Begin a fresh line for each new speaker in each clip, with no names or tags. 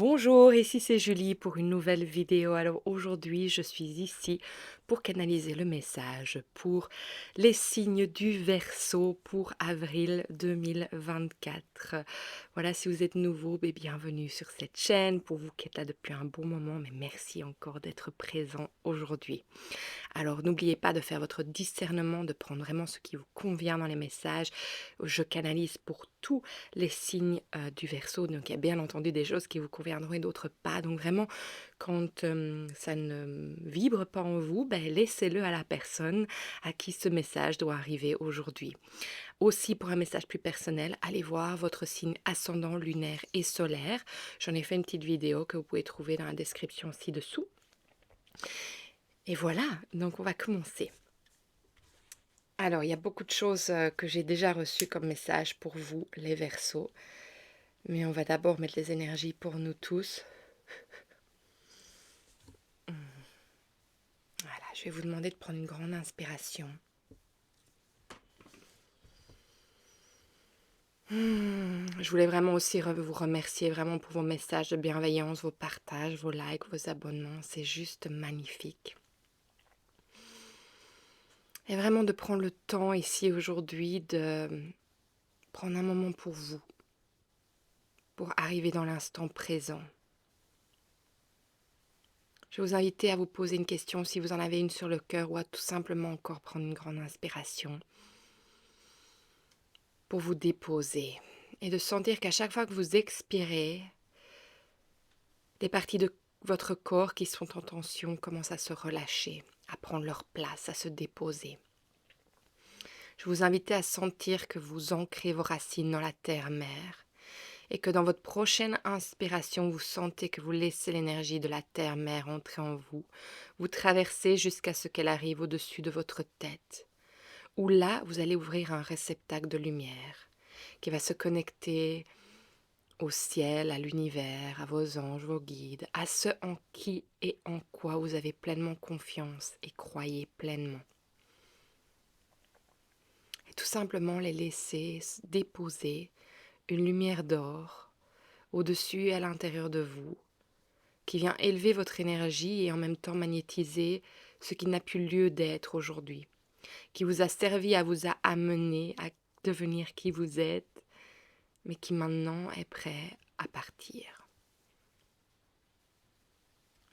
Bonjour, ici c'est Julie pour une nouvelle vidéo. Alors aujourd'hui, je suis ici pour canaliser le message pour les signes du Verseau pour avril 2024. Voilà, si vous êtes nouveau, bienvenue sur cette chaîne. Pour vous qui êtes là depuis un bon moment, mais merci encore d'être présent aujourd'hui. Alors n'oubliez pas de faire votre discernement, de prendre vraiment ce qui vous convient dans les messages. Je canalise pour tous les signes du Verseau, donc il y a bien entendu des choses qui vous conviendront et d'autres pas. Donc vraiment, quand ça ne vibre pas en vous, laissez-le à la personne à qui ce message doit arriver aujourd'hui. Aussi, pour un message plus personnel, allez voir votre signe ascendant, lunaire et solaire. J'en ai fait une petite vidéo que vous pouvez trouver dans la description ci-dessous. Et voilà, donc on va commencer. Alors, il y a beaucoup de choses que j'ai déjà reçues comme message pour vous, les Verseaux. Mais on va d'abord mettre les énergies pour nous tous. Voilà, je vais vous demander de prendre une grande inspiration. Je voulais vraiment aussi vous remercier vraiment pour vos messages de bienveillance, vos partages, vos likes, vos abonnements. C'est juste magnifique. Et vraiment de prendre le temps ici aujourd'hui de prendre un moment pour vous, pour arriver dans l'instant présent. Je vais vous inviter à vous poser une question si vous en avez une sur le cœur ou à tout simplement encore prendre une grande inspiration pour vous déposer et de sentir qu'à chaque fois que vous expirez, des parties de votre corps qui sont en tension commencent à se relâcher, à prendre leur place, à se déposer. Je vous invite à sentir que vous ancrez vos racines dans la terre-mère et que dans votre prochaine inspiration, vous sentez que vous laissez l'énergie de la terre-mère entrer en vous, vous traversez jusqu'à ce qu'elle arrive au-dessus de votre tête, où là, vous allez ouvrir un réceptacle de lumière qui va se connecter au ciel, à l'univers, à vos anges, vos guides, à ce en qui et en quoi vous avez pleinement confiance et croyez pleinement. Et tout simplement les laisser déposer une lumière d'or au-dessus et à l'intérieur de vous, qui vient élever votre énergie et en même temps magnétiser ce qui n'a plus lieu d'être aujourd'hui, qui vous a servi à vous amener à devenir qui vous êtes, mais qui maintenant est prêt à partir.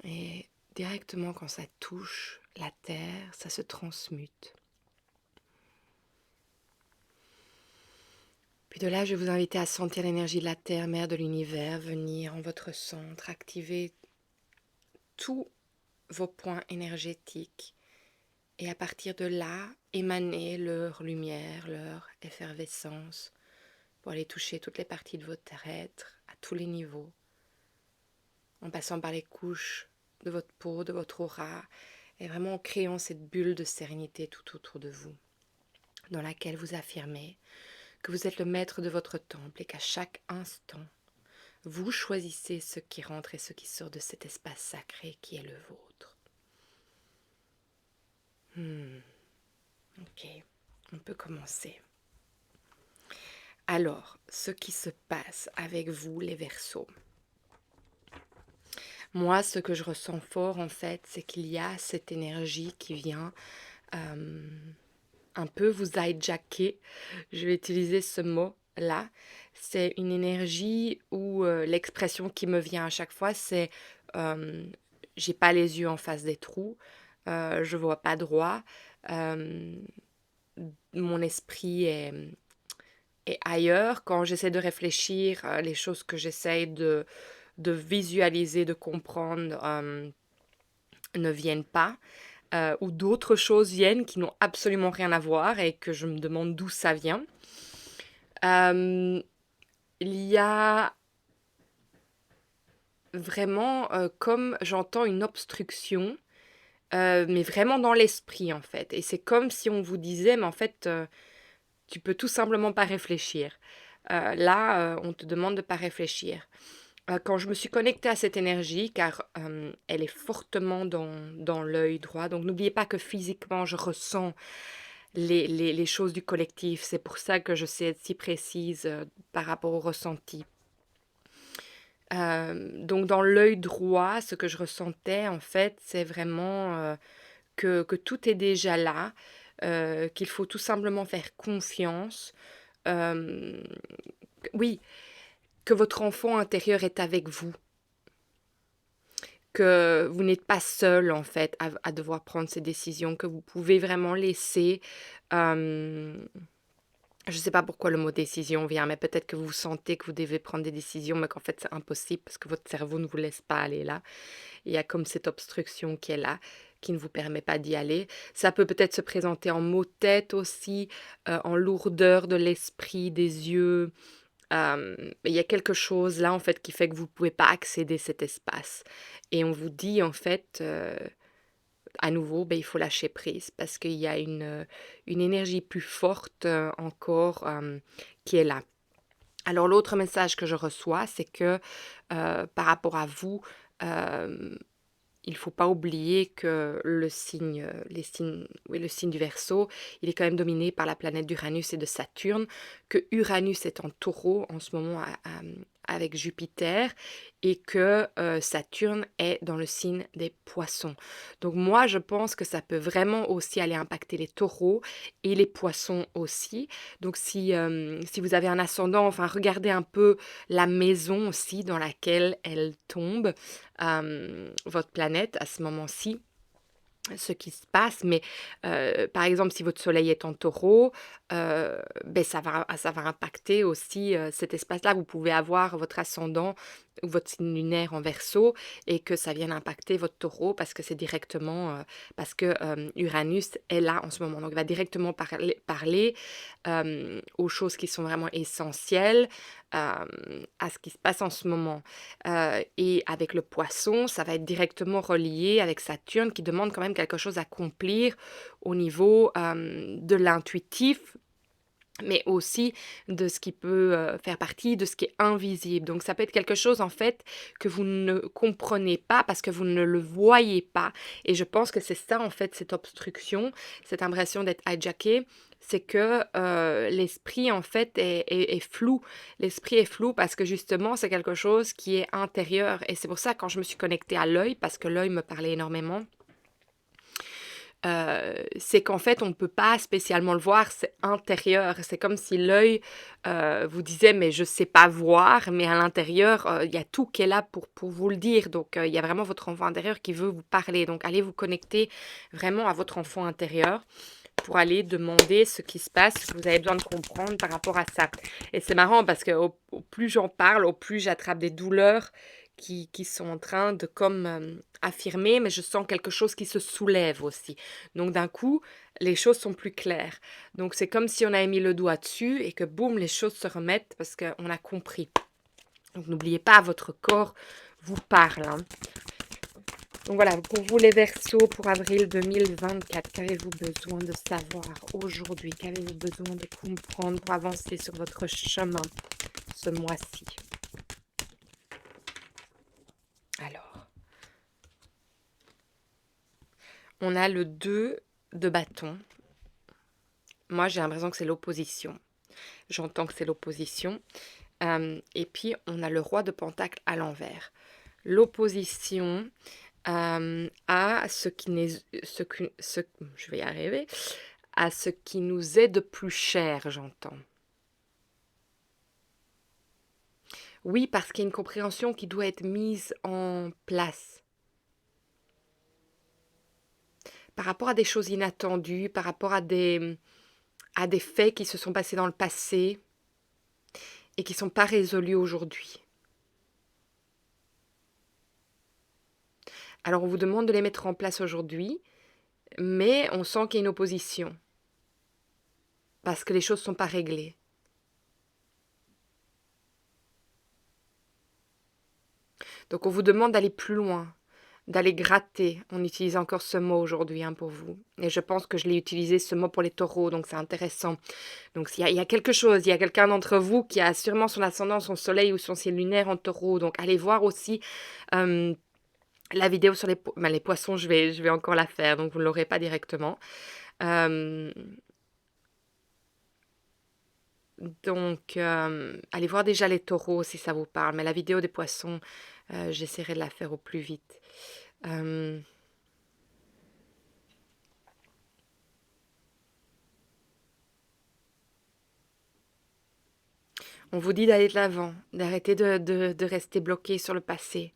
Et directement quand ça touche la terre, ça se transmute. Puis de là, je vais vous inviter à sentir l'énergie de la terre, mère de l'univers, venir en votre centre, activer tous vos points énergétiques et à partir de là, émaner leur lumière, leur effervescence pour aller toucher toutes les parties de votre être, à tous les niveaux, en passant par les couches de votre peau, de votre aura, et vraiment en créant cette bulle de sérénité tout autour de vous, dans laquelle vous affirmez que vous êtes le maître de votre temple et qu'à chaque instant, vous choisissez ce qui rentre et ce qui sort de cet espace sacré qui est le vôtre. Ok, on peut commencer. Alors, ce qui se passe avec vous, les Verseaux. Moi, ce que je ressens fort, en fait, c'est qu'il y a cette énergie qui vient un peu vous hijacker. Je vais utiliser ce mot-là. C'est une énergie où l'expression qui me vient à chaque fois, c'est j'ai pas les yeux en face des trous, je vois pas droit, euh, mon esprit est ailleurs. Quand j'essaie de réfléchir, les choses que j'essaie de visualiser, de comprendre, ne viennent pas. Ou d'autres choses viennent qui n'ont absolument rien à voir et que je me demande d'où ça vient. Il y a vraiment comme j'entends une obstruction, mais vraiment dans l'esprit en fait. Et c'est comme si on vous disait, mais en fait, tu peux tout simplement pas réfléchir. Là, on te demande de pas réfléchir. Quand je me suis connectée à cette énergie, car elle est fortement dans l'œil droit, donc n'oubliez pas que physiquement, je ressens les choses du collectif. C'est pour ça que je sais être si précise par rapport au ressenti. Donc dans l'œil droit, ce que je ressentais en fait, c'est vraiment, que tout est déjà là, qu'il faut tout simplement faire confiance. Hem, oui, que votre enfant intérieur est avec vous, que vous n'êtes pas seul en fait à devoir prendre ces décisions, que vous pouvez vraiment laisser, hem je ne sais pas pourquoi le mot décision vient, mais peut-être que vous sentez que vous devez prendre des décisions, mais qu'en fait c'est impossible parce que votre cerveau ne vous laisse pas aller là. Il y a comme cette obstruction qui est là, qui ne vous permet pas d'y aller. Ça peut peut-être se présenter en maux de tête aussi, en lourdeur de l'esprit, des yeux. Il y a quelque chose là en fait qui fait que vous ne pouvez pas accéder à cet espace. Et on vous dit en fait, à nouveau, il faut lâcher prise parce qu'il y a une énergie plus forte, encore, qui est là. Alors l'autre message que je reçois, c'est que, par rapport à vous, hem, il faut pas oublier que les signes oui, le signe du Verseau, il est quand même dominé par la planète d'Uranus et de Saturne, que Uranus est en Taureau en ce moment avec Jupiter et que, Saturne est dans le signe des Poissons. Donc moi, je pense que ça peut vraiment aussi aller impacter les Taureaux et les Poissons aussi. Donc si vous avez un ascendant, enfin regardez un peu la maison aussi dans laquelle elle tombe, votre planète à ce moment-ci, ce qui se passe. Mais, par exemple, si votre soleil est en Taureau, ça va impacter aussi, cet espace-là. Vous pouvez avoir votre ascendant ou votre signe lunaire en Verseau et que ça vienne impacter votre Taureau parce que c'est directement, parce que, Uranus est là en ce moment. Donc il va directement parler, aux choses qui sont vraiment essentielles, à ce qui se passe en ce moment. Et avec le Poisson, ça va être directement relié avec Saturne qui demande quand même quelque chose à accomplir au niveau, de l'intuitif, mais aussi de ce qui peut, faire partie de ce qui est invisible. Donc ça peut être quelque chose en fait que vous ne comprenez pas parce que vous ne le voyez pas et je pense que c'est ça en fait cette obstruction, cette impression d'être hijacké, c'est que, l'esprit en fait est flou. L'esprit est flou parce que justement c'est quelque chose qui est intérieur et c'est pour ça quand je me suis connectée à l'œil, parce que l'œil me parlait énormément, c'est qu'en fait, on ne peut pas spécialement le voir, c'est intérieur. C'est comme si l'œil, vous disait: «Mais je sais pas voir», mais à l'intérieur, il y a tout qui est là pour vous le dire. Donc, il y a vraiment votre enfant intérieur qui veut vous parler. Donc allez vous connecter vraiment à votre enfant intérieur pour aller demander ce qui se passe, ce que vous avez besoin de comprendre par rapport à ça. Et c'est marrant parce que au plus j'en parle, au plus j'attrape des douleurs qui sont en train de comme, affirmer, mais je sens quelque chose qui se soulève aussi. Donc d'un coup, les choses sont plus claires. Donc c'est comme si on avait mis le doigt dessus et que boum, les choses se remettent parce qu'on a compris. Donc n'oubliez pas, votre corps vous parle, hein. Donc voilà, pour vous les Verseaux, pour avril 2024, qu'avez-vous besoin de savoir aujourd'hui? Qu'avez-vous besoin de comprendre pour avancer sur votre chemin ce mois-ci? Alors, on a le 2 de bâton. Moi, j'ai l'impression que c'est l'opposition. J'entends que c'est l'opposition. Et puis, on a le roi de pentacle à l'envers. L'opposition à ce qui n'est, je vais y arriver, à ce qui nous est de plus cher, j'entends. Oui, parce qu'il y a une compréhension qui doit être mise en place. Par rapport à des choses inattendues, par rapport à des faits qui se sont passés dans le passé et qui ne sont pas résolus aujourd'hui. Alors on vous demande de les mettre en place aujourd'hui, mais on sent qu'il y a une opposition. Parce que les choses ne sont pas réglées. Donc on vous demande d'aller plus loin, d'aller gratter. On utilise encore ce mot aujourd'hui, hein, pour vous. Et je pense que je l'ai utilisé ce mot pour les taureaux, donc c'est intéressant. Donc il y a quelque chose, il y a quelqu'un d'entre vous qui a sûrement son ascendant, son soleil ou son ciel lunaire en taureau. Donc allez voir aussi la vidéo sur les poissons, je vais encore la faire, donc vous ne l'aurez pas directement. Euh, Donc, allez voir déjà les taureaux si ça vous parle, mais la vidéo des poissons, j'essaierai de la faire au plus vite. Hem, on vous dit d'aller de l'avant, d'arrêter de rester bloqué sur le passé.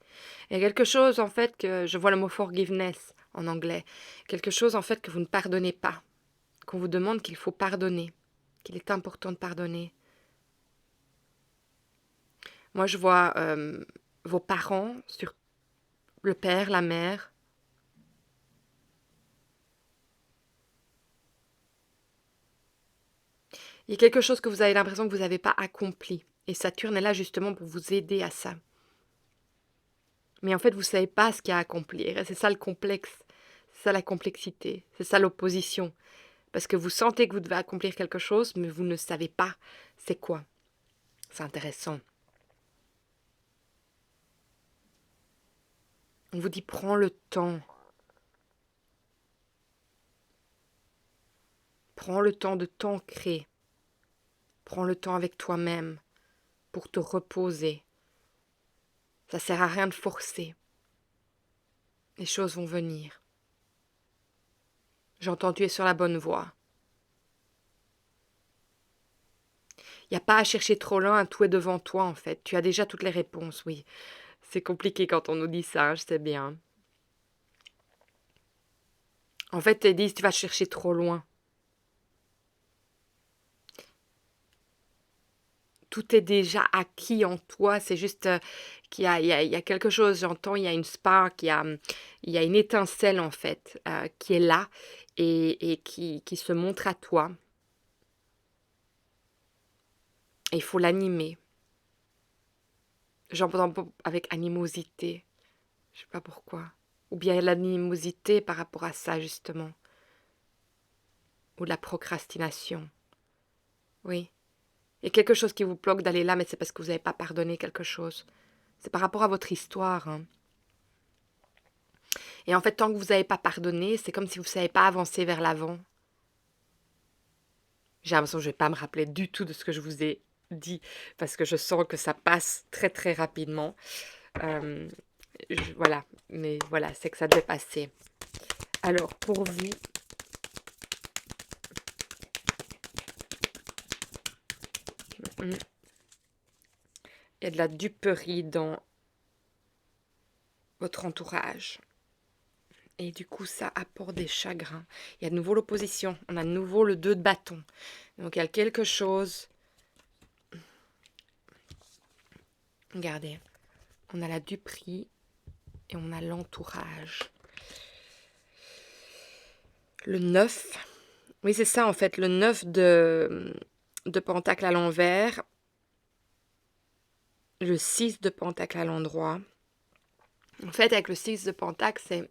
Il y a quelque chose en fait que je vois le mot forgiveness en anglais, quelque chose en fait que vous ne pardonnez pas, qu'on vous demande qu'il faut pardonner, qu'il est important de pardonner. Moi je vois, vos parents, sur le père, la mère. Il y a quelque chose que vous avez l'impression que vous n'avez pas accompli et Saturne est là justement pour vous aider à ça. Mais en fait, vous ne savez pas ce qu'il y a à accomplir et c'est ça le complexe, c'est ça la complexité, c'est ça l'opposition. Parce que vous sentez que vous devez accomplir quelque chose, mais vous ne savez pas c'est quoi. C'est intéressant. On vous dit prends le temps. Prends le temps de t'ancrer. Prends le temps avec toi-même pour te reposer. Ça sert à rien de forcer. Les choses vont venir. J'entends tu es sur la bonne voie. Il n'y a pas à chercher trop loin, tout est devant toi en fait. Tu as déjà toutes les réponses, oui. C'est compliqué quand on nous dit ça, je sais bien. En fait, ils disent tu vas chercher trop loin. Tout est déjà acquis en toi, c'est juste qu'il y a, il y a quelque chose, j'entends, il y a une spark, il y a une étincelle en fait qui est là et qui se montre à toi. Et il faut l'animer. J'entends pas avec animosité, je sais pas pourquoi. Ou bien l'animosité par rapport à ça justement. Ou de la procrastination. Oui. Il y a quelque chose qui vous bloque d'aller là, mais c'est parce que vous n'avez pas pardonné quelque chose. C'est par rapport à votre histoire. Hein. Et en fait, tant que vous n'avez pas pardonné, c'est comme si vous ne savez pas avancer vers l'avant. J'ai l'impression que je ne vais pas me rappeler du tout de ce que je vous ai dit, parce que je sens que ça passe très très rapidement. Euh, voilà, mais voilà, c'est que ça devait passer. Alors, pour vous, il y a de la duperie dans votre entourage. Et du coup, ça apporte des chagrins. Il y a de nouveau l'opposition. On a de nouveau le 2 de bâton. Donc, il y a quelque chose. Regardez. On a la duperie et on a l'entourage. Le 9. Oui, c'est ça, en fait. Le 9 de pentacle à l'envers. Le 6 de pentacle à l'endroit. En fait, avec le 6 de pentacle, c'est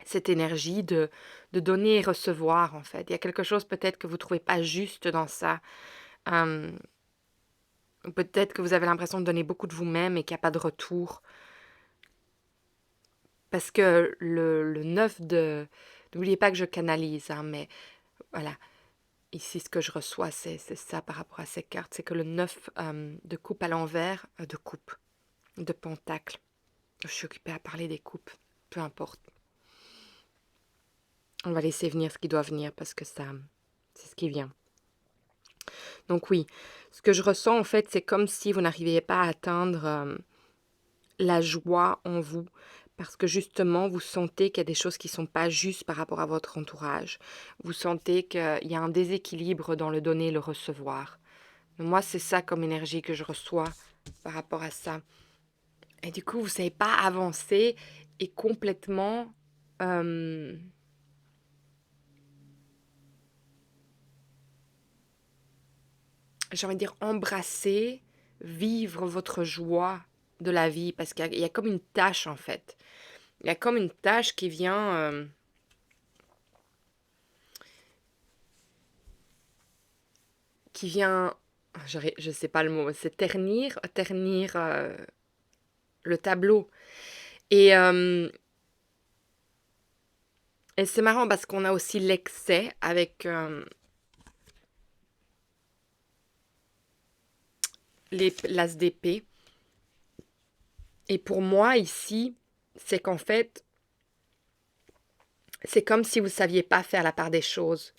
cette énergie de donner et recevoir, en fait. Il y a quelque chose peut-être que vous ne trouvez pas juste dans ça. Peut-être que vous avez l'impression de donner beaucoup de vous-même et qu'il n'y a pas de retour. Parce que le 9 de... N'oubliez pas que je canalise, hein, mais voilà. Ici, ce que je reçois, c'est ça par rapport à ces cartes. C'est que le 9 de coupe à l'envers, de coupe, de pentacle. Je suis occupée à parler des coupes. Peu importe. On va laisser venir ce qui doit venir parce que ça, c'est ce qui vient. Donc oui, ce que je ressens en fait, c'est comme si vous n'arriviez pas à atteindre la joie en vous parce que justement, vous sentez qu'il y a des choses qui ne sont pas justes par rapport à votre entourage. Vous sentez qu'il y a un déséquilibre dans le donner et le recevoir. Moi, c'est ça comme énergie que je reçois par rapport à ça. Et du coup, vous ne savez pas avancer et complètement... j'ai envie de dire embrasser, vivre votre joie de la vie, parce qu'il y a comme une tâche en fait. Il y a comme une tâche qui vient, je sais pas le mot, c'est ternir le tableau. Et, euh, et c'est marrant parce qu'on a aussi l'excès avec l'as d'épée. Et pour moi, ici, c'est qu'en fait, c'est comme si vous ne saviez pas faire la part des choses.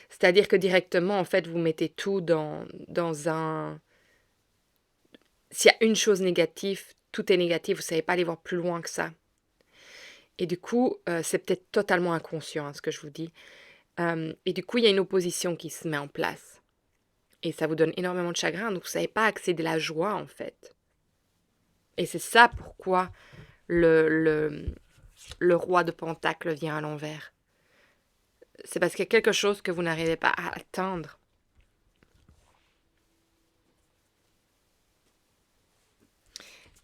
C'est-à-dire que directement, en fait, vous mettez tout dans un... S'il y a une chose négative, tout est négatif, vous ne savez pas aller voir plus loin que ça. Et du coup, c'est peut-être totalement inconscient, hein, ce que je vous dis. Et du coup, il y a une opposition qui se met en place. Et ça vous donne énormément de chagrin, donc vous ne savez pas accéder à la joie, en fait. Et c'est ça pourquoi le roi de Pentacle vient à l'envers. C'est parce qu'il y a quelque chose que vous n'arrivez pas à atteindre.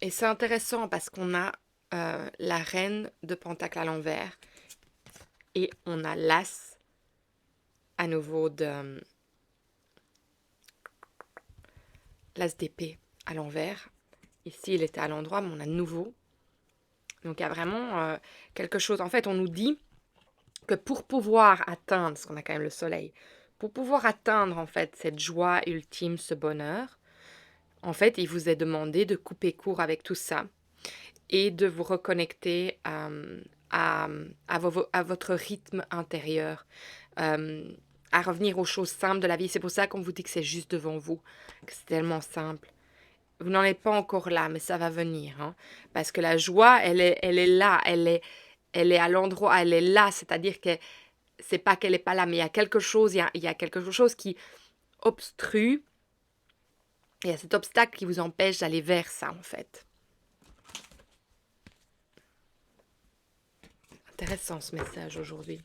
Et c'est intéressant parce qu'on a la reine de Pentacle à l'envers et on a l'as à nouveau de l'as d'épée à l'envers. Ici, il était à l'endroit, mais on a de nouveau. Donc, il y a vraiment quelque chose. En fait, on nous dit que pour pouvoir atteindre, parce qu'on a quand même le soleil, pour pouvoir atteindre en fait cette joie ultime, ce bonheur, en fait, il vous est demandé de couper court avec tout ça et de vous reconnecter à, à votre rythme intérieur, à revenir aux choses simples de la vie. C'est pour ça qu'on vous dit que c'est juste devant vous, que c'est tellement simple. Vous n'en êtes pas encore là, mais ça va venir, hein, parce que la joie, elle est là, elle est à l'endroit, elle est là, c'est-à-dire que c'est pas qu'elle est pas là, mais il y a quelque chose, il y a quelque chose qui obstrue, il y a cet obstacle qui vous empêche d'aller vers ça, en fait. Intéressant ce message aujourd'hui.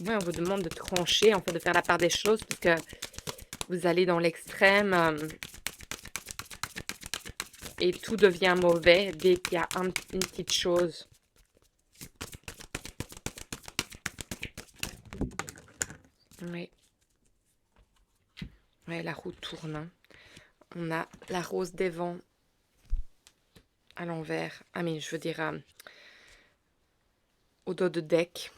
Ouais, on vous demande de trancher, en fait, de faire la part des choses, parce que vous allez dans l'extrême et tout devient mauvais dès qu'il y a une petite chose. Oui. Ouais, la roue tourne, hein. On a la rose des vents à l'envers. Ah, mais je veux dire au dos de deck.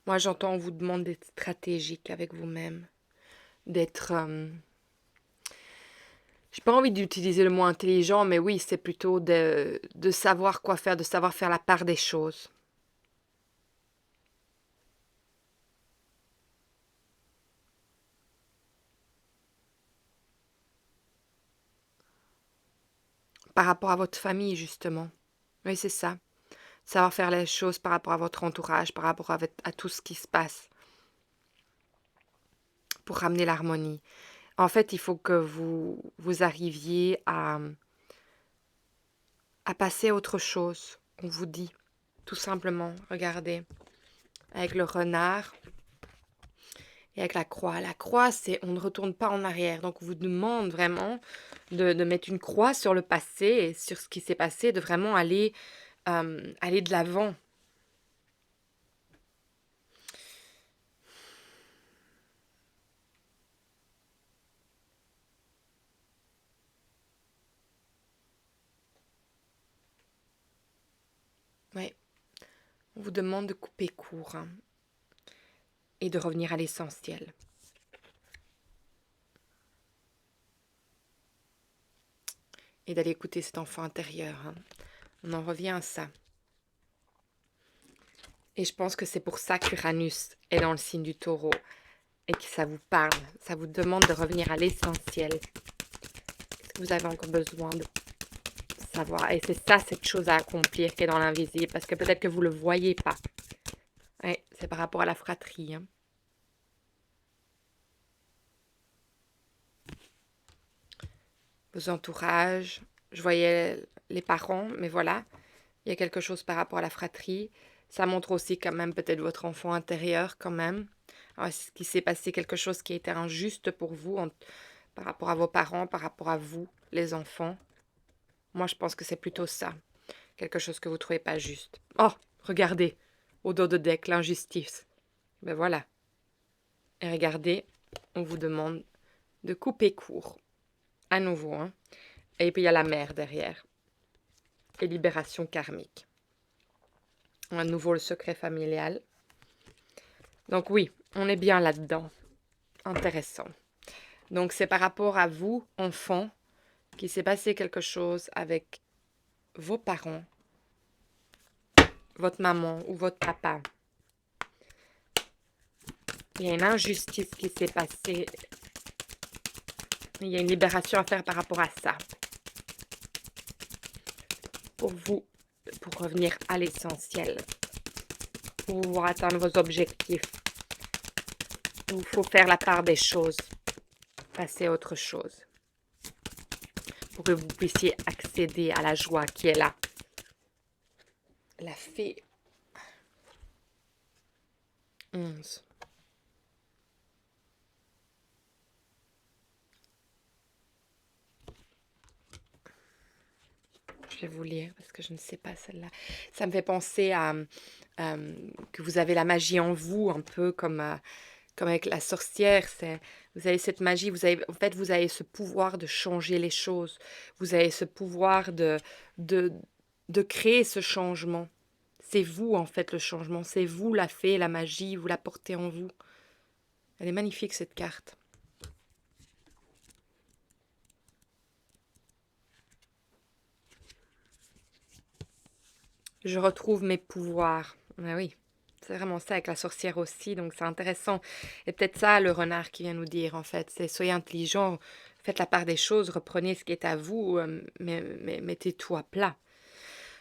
Moi, j'entends, on vous demande d'être stratégique avec vous-même, d'être... j'ai pas envie d'utiliser le mot intelligent, mais oui, c'est plutôt de savoir quoi faire, de savoir faire la part des choses. Par rapport à votre famille, justement. Oui, c'est ça. Savoir faire les choses par rapport à votre entourage, par rapport à tout ce qui se passe, pour ramener l'harmonie. En fait, il faut que vous arriviez à passer à autre chose. On vous dit, tout simplement, regardez, avec le renard et avec la croix. La croix, c'est on ne retourne pas en arrière. Donc, on vous demande vraiment de mettre une croix sur le passé et sur ce qui s'est passé, de vraiment aller de l'avant. Ouais. On vous demande de couper court, hein, et de revenir à l'essentiel. Et d'aller écouter cet enfant intérieur, hein. On en revient à ça. Et je pense que c'est pour ça qu'Uranus est dans le signe du taureau et que ça vous parle. Ça vous demande de revenir à l'essentiel. Qu'est-ce que vous avez encore besoin de savoir? Et c'est ça, cette chose à accomplir qui est dans l'invisible. Parce que peut-être que vous ne le voyez pas. Ouais, c'est par rapport à la fratrie, hein. Vos entourages. Je voyais les parents, mais voilà. Il y a quelque chose par rapport à la fratrie. Ça montre aussi quand même peut-être votre enfant intérieur quand même. Alors, est-ce qu'il s'est passé quelque chose qui a été injuste pour vous par rapport à vos parents, par rapport à vous, les enfants? Moi, je pense que c'est plutôt ça. Quelque chose que vous ne trouvez pas juste. Oh, regardez, au dos de deck, l'injustice. Ben voilà. Et regardez, on vous demande de couper court. À nouveau, hein. Et puis il y a la mer derrière. et libération karmique. À nouveau, le secret familial. Donc oui, on est bien là-dedans. Intéressant. Donc c'est par rapport à vous, enfants, qu'il s'est passé quelque chose avec vos parents, votre maman ou votre papa. Il y a une injustice qui s'est passée. Il y a une libération à faire par rapport à ça. Pour vous, pour revenir à l'essentiel. Pour pouvoir atteindre vos objectifs. Il faut faire la part des choses. Passer à autre chose. Pour que vous puissiez accéder à la joie qui est là. La fée 11. Je vais vous lire parce que je ne sais pas celle-là. Ça me fait penser à que vous avez la magie en vous, un peu comme avec la sorcière. Vous avez cette magie, en fait, vous avez ce pouvoir de changer les choses. Vous avez ce pouvoir de, de créer ce changement. C'est vous, en fait, le changement. C'est vous, la fée, la magie. Vous la portez en vous. Elle est magnifique, cette carte. Je retrouve mes pouvoirs. Ah oui, c'est vraiment ça avec la sorcière aussi, donc c'est intéressant. Et peut-être ça, le renard qui vient nous dire, en fait, c'est soyez intelligent, faites la part des choses, reprenez ce qui est à vous, mais mettez tout à plat.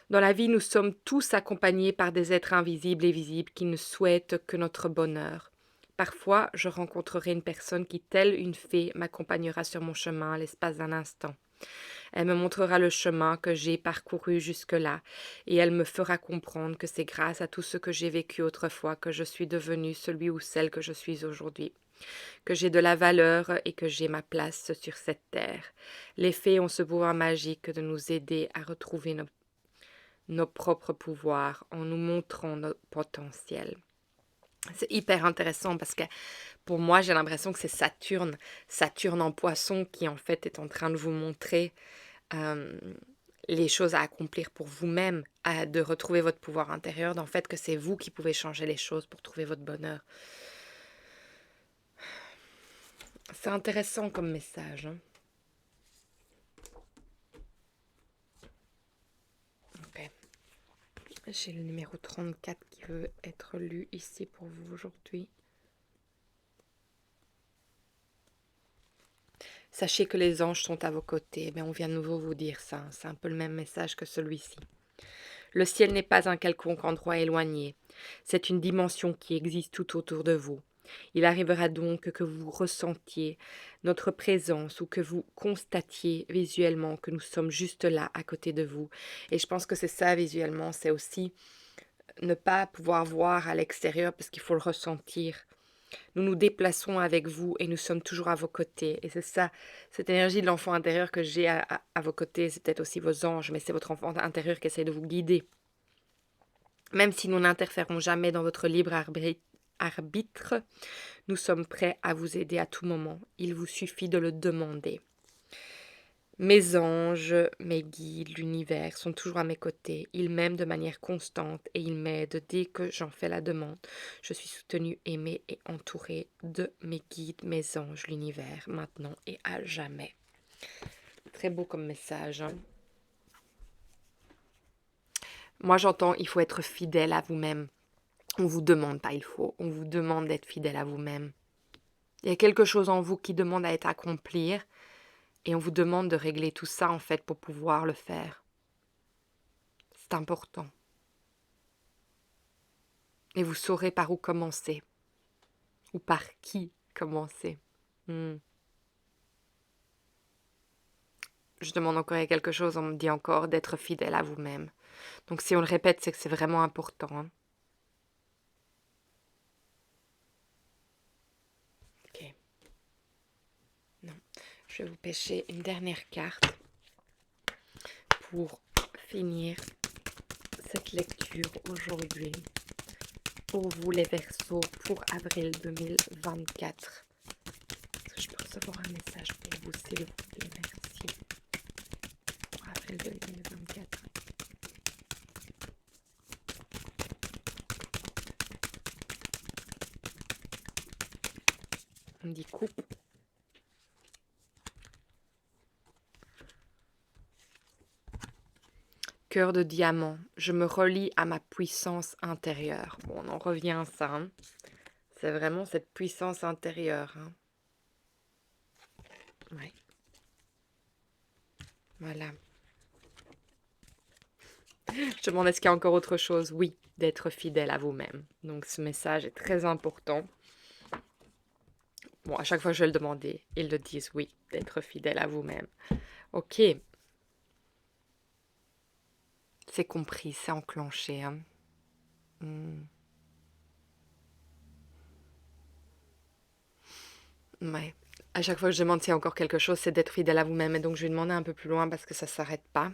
Dans la vie, nous sommes tous accompagnés par des êtres invisibles et visibles qui ne souhaitent que notre bonheur. Parfois, je rencontrerai une personne qui, telle une fée, m'accompagnera sur mon chemin à l'espace d'un instant. Elle me montrera le chemin que j'ai parcouru jusque-là, et elle me fera comprendre que c'est grâce à tout ce que j'ai vécu autrefois que je suis devenue celui ou celle que je suis aujourd'hui, que j'ai de la valeur et que j'ai ma place sur cette terre. Les fées ont ce pouvoir magique de nous aider à retrouver nos propres pouvoirs en nous montrant nos potentiels. C'est hyper intéressant parce que pour moi, j'ai l'impression que c'est Saturne en poisson qui en fait est en train de vous montrer les choses à accomplir pour vous-même, de retrouver votre pouvoir intérieur, d'en fait que c'est vous qui pouvez changer les choses pour trouver votre bonheur. C'est intéressant comme message. Hein. Ok. J'ai le numéro 34 qui veut être lu ici pour vous aujourd'hui. Sachez que les anges sont à vos côtés. On vient de nouveau vous dire ça. C'est un peu le même message que celui-ci. Le ciel n'est pas un quelconque endroit éloigné. C'est une dimension qui existe tout autour de vous. Il arrivera donc que vous ressentiez notre présence ou que vous constatiez visuellement que nous sommes juste là, à côté de vous. Et je pense que c'est ça visuellement, c'est aussi ne pas pouvoir voir à l'extérieur parce qu'il faut le ressentir. Nous nous déplaçons avec vous et nous sommes toujours à vos côtés. Et c'est ça, cette énergie de l'enfant intérieur que j'ai à vos côtés, c'est peut-être aussi vos anges, mais c'est votre enfant intérieur qui essaie de vous guider. Même si nous n'interférons jamais dans votre libre arbitre, nous sommes prêts à vous aider à tout moment. Il vous suffit de le demander. Mes anges, mes guides, l'univers sont toujours à mes côtés. Ils m'aiment de manière constante et ils m'aident dès que j'en fais la demande. Je suis soutenue, aimée et entourée de mes guides, mes anges, l'univers, maintenant et à jamais. Très beau comme message. Hein. Moi j'entends, il faut être fidèle à vous-même. On vous demande pas, il faut. On vous demande d'être fidèle à vous-même. Il y a quelque chose en vous qui demande à être accompli. Et on vous demande de régler tout ça, en fait, pour pouvoir le faire. C'est important. Et vous saurez par où commencer. Ou par qui commencer. Je demande encore quelque chose, on me dit encore d'être fidèle à vous-même. Donc si on le répète, c'est que c'est vraiment important. Hein. Ok. Non. Je vais vous pêcher une dernière carte pour finir cette lecture aujourd'hui. Pour vous les Verseaux, pour avril 2024. Est-ce que je peux recevoir un message pour vous, s'il vous plaît? Merci. Pour avril 2024. On dit coupe. Cœur de diamant, je me relie à ma puissance intérieure. Bon, on en revient à ça. Hein. C'est vraiment cette puissance intérieure. Hein. Ouais. Voilà. Je demande est-ce qu'il y a encore autre chose? Oui, d'être fidèle à vous-même. Donc ce message est très important. Bon, à chaque fois que je vais le demander, ils le disent oui, d'être fidèle à vous-même. Ok. C'est compris, c'est enclenché. Hein. Ouais. À chaque fois que je demande s'il y a encore quelque chose, c'est d'être fidèle à vous-même. Et donc je vais demander un peu plus loin parce que ça ne s'arrête pas.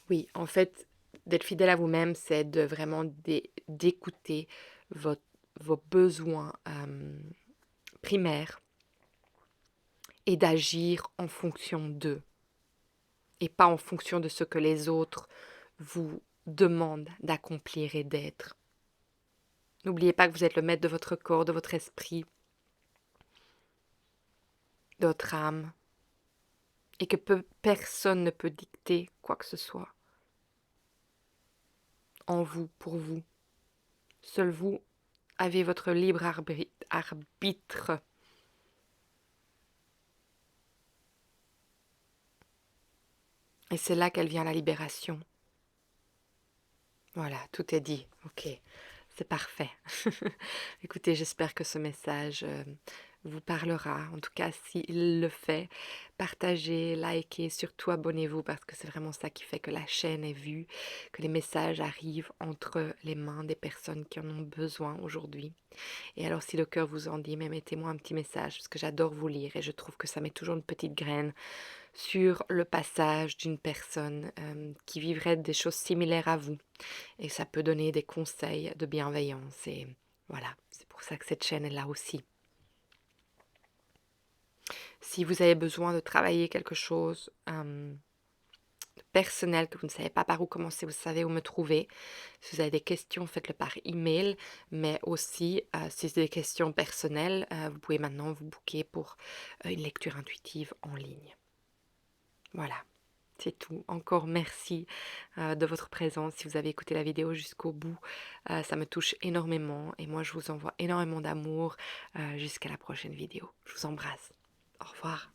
Oui, en fait, d'être fidèle à vous-même, c'est de vraiment d'écouter vos besoins primaires et d'agir en fonction d'eux et pas en fonction de ce que les autres vous demandent d'accomplir et d'être. N'oubliez pas que vous êtes le maître de votre corps, de votre esprit, de votre âme et que personne ne peut dicter quoi que ce soit en vous, pour vous. Seul vous avez votre libre arbitre. Et c'est là qu'elle vient la libération. Voilà, tout est dit. Ok, c'est parfait. Écoutez, j'espère que ce message vous parlera. En tout cas, s'il le fait, partagez, likez, surtout abonnez-vous parce que c'est vraiment ça qui fait que la chaîne est vue, que les messages arrivent entre les mains des personnes qui en ont besoin aujourd'hui. Et alors, si le cœur vous en dit, mais mettez-moi un petit message parce que j'adore vous lire et je trouve que ça met toujours une petite graine sur le passage d'une personne qui vivrait des choses similaires à vous. Et ça peut donner des conseils de bienveillance. Et voilà, c'est pour ça que cette chaîne est là aussi. Si vous avez besoin de travailler quelque chose de personnel, que vous ne savez pas par où commencer, vous savez où me trouver. Si vous avez des questions, faites-le par email. Mais aussi, si c'est des questions personnelles, vous pouvez maintenant vous booker pour une lecture intuitive en ligne. Voilà. C'est tout. Encore merci de votre présence. Si vous avez écouté la vidéo jusqu'au bout, ça me touche énormément. Et moi, je vous envoie énormément d'amour jusqu'à la prochaine vidéo. Je vous embrasse. Au revoir.